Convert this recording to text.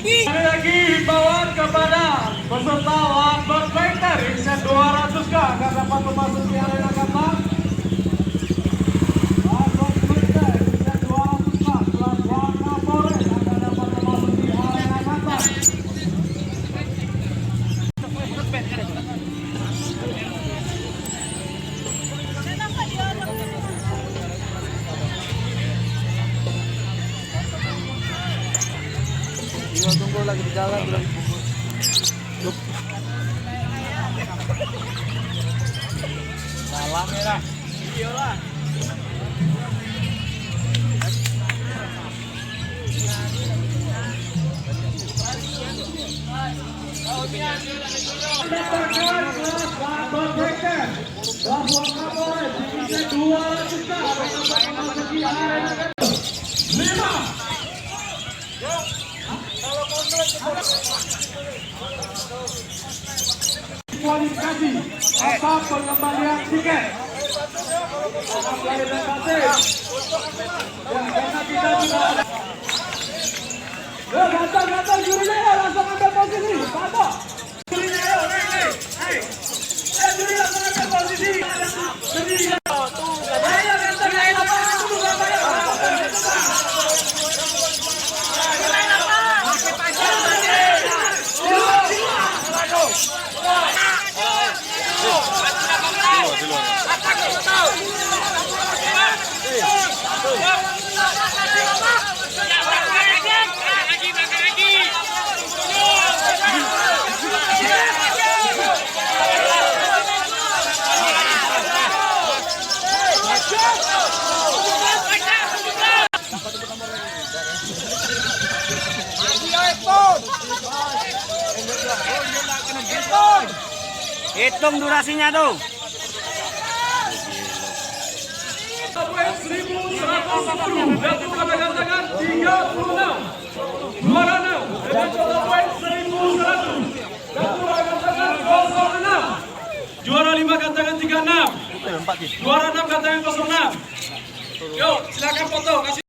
Ada lagi himbauan kepada peserta labet pikhter isi 200 kg agar dapat memasuki arena kata. Labet pikhter isi 200 kg Klass Waka polres agar dapat memasuki arena kata. Tunggu lagi di jalan belum dibungkus. Salam ya lah. Iya lah. Kualifikasi atau pengembalian tiket. Datang jurinya ya, langsung ambil posisi. Datang. Jurinya ya, juri langsung ambil posisi. Hitung durasinya tuh. 1110 jatuh pada gantangan 36 juara 6 dengan total poin 1100 jatuh pada gantangan 06 juara 5 gantangan 36 juara 6 gantangan 06. Yuk silakan foto kasih